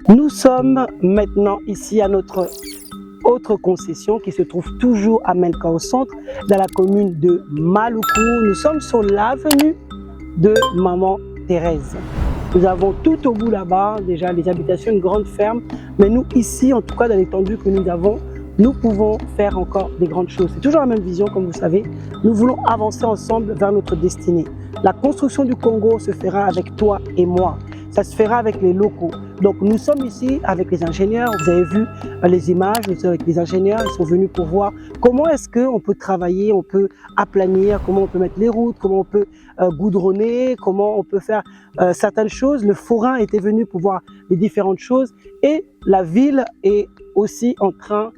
Nous sommes maintenant ici à notre autre concession qui se trouve toujours à Melka au centre, dans la commune de Maluku. Nous sommes sur l'avenue de Maman Thérèse. Nous avons tout au bout là-bas déjà les habitations, une grande ferme, mais nous ici, en tout cas dans l'étendue que nous avons, nous pouvons faire encore des grandes choses. C'est toujours la même vision, comme vous savez. Nous voulons avancer ensemble vers notre destinée. La construction du Congo se fera avec toi et moi. Ça se fera avec les locaux. Donc nous sommes ici avec les ingénieurs, vous avez vu les images, nous sommes avec les ingénieurs, ils sont venus pour voir comment est-ce qu'on peut travailler, on peut aplanir, comment on peut mettre les routes, comment on peut goudronner, comment on peut faire certaines choses. Le forain était venu pour voir les différentes choses et la ville est aussi en train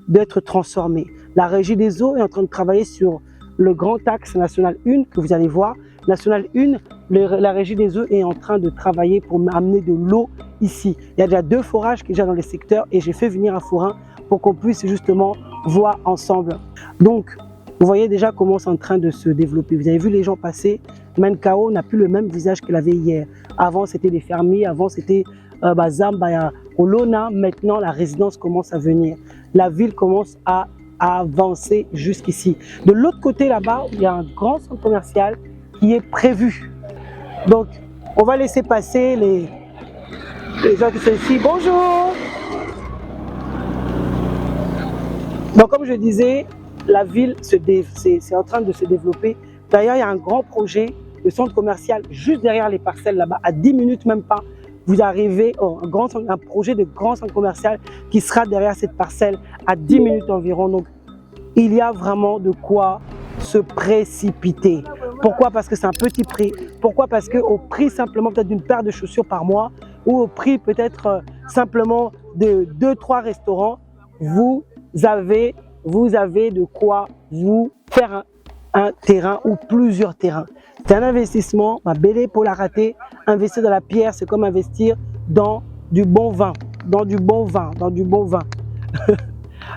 d'être transformée. La Régie des eaux est en train de travailler sur le grand axe national 1 que vous allez voir. National 1, la Régie des eaux est en train de travailler pour amener de l'eau ici. Il y a déjà 2 forages qui sont déjà dans les secteurs et j'ai fait venir un forain pour qu'on puisse justement voir ensemble. Donc, vous voyez déjà comment c'est en train de se développer. Vous avez vu les gens passer. Menkao n'a plus le même visage qu'il avait hier. Avant, c'était des fermiers, avant, c'était Zambaya, Olona. Maintenant, la résidence commence à venir. La ville commence à avancer jusqu'ici. De l'autre côté, là-bas, il y a un grand centre commercial qui est prévu. Donc, on va laisser passer les gens qui sont ici. Bonjour! Donc, comme je disais, la ville c'est en train de se développer. D'ailleurs, il y a un grand projet de centre commercial juste derrière les parcelles là-bas, à 10 minutes même pas. Vous arrivez, un projet de grand centre commercial qui sera derrière cette parcelle à 10 minutes environ. Donc, il y a vraiment de quoi se précipiter. Pourquoi? Parce que c'est un petit prix. Pourquoi? Parce qu'au prix simplement peut-être d'une paire de chaussures par mois ou au prix peut-être simplement de 2-3 restaurants, vous avez de quoi vous faire un terrain ou plusieurs terrains. C'est un investissement, ma belle pour la rater. Investir dans la pierre, c'est comme investir dans du bon vin, dans du bon vin.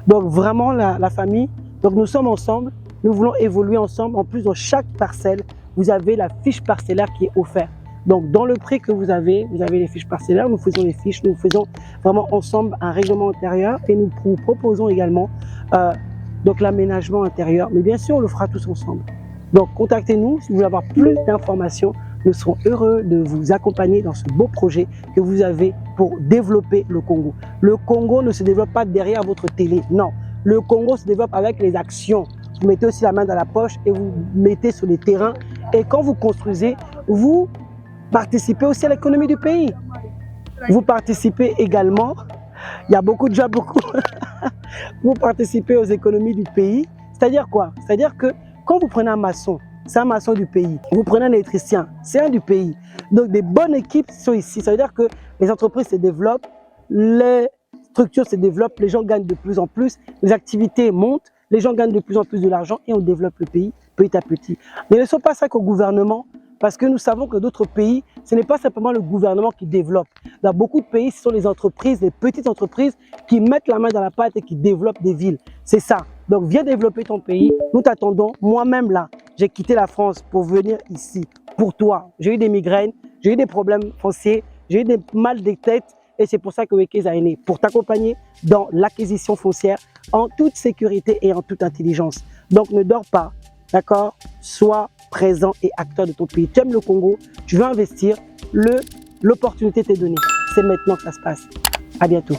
Donc vraiment la famille, donc nous sommes ensemble, nous voulons évoluer ensemble. En plus, dans chaque parcelle, vous avez la fiche parcellaire qui est offerte. Donc dans le prix que vous avez les fiches parcellaires, nous faisons les fiches, nous faisons vraiment ensemble un règlement intérieur et nous vous proposons également donc l'aménagement intérieur. Mais bien sûr, on le fera tous ensemble. Donc contactez-nous si vous voulez avoir plus d'informations. Nous serons heureux de vous accompagner dans ce beau projet que vous avez pour développer le Congo. Le Congo ne se développe pas derrière votre télé, non. Le Congo se développe avec les actions. Vous mettez aussi la main dans la poche et vous mettez sur les terrains. Et quand vous construisez, vous participez aussi à l'économie du pays. Vous participez également, il y a beaucoup de gens, vous participez aux économies du pays. C'est-à-dire quoi? C'est-à-dire que quand vous prenez un maçon, c'est un maçon du pays. Vous prenez un électricien, c'est un du pays. Donc des bonnes équipes sont ici. Ça veut dire que les entreprises se développent, les structures se développent, les gens gagnent de plus en plus, les activités montent, les gens gagnent de plus en plus de l'argent et on développe le pays petit à petit. Mais ne sont pas ça qu'au gouvernement, parce que nous savons que d'autres pays, ce n'est pas simplement le gouvernement qui développe. Dans beaucoup de pays, ce sont les entreprises, les petites entreprises qui mettent la main dans la pâte et qui développent des villes. C'est ça. Donc viens développer ton pays, nous t'attendons. Moi-même là, j'ai quitté la France pour venir ici, pour toi. J'ai eu des migraines, j'ai eu des problèmes fonciers, j'ai eu des mal de tête et c'est pour ça que Wekeza est né, pour t'accompagner dans l'acquisition foncière en toute sécurité et en toute intelligence. Donc ne dors pas, d'accord? Sois présent et acteur de ton pays. Tu aimes le Congo, tu veux investir, l'opportunité t'est donnée. C'est maintenant que ça se passe. À bientôt.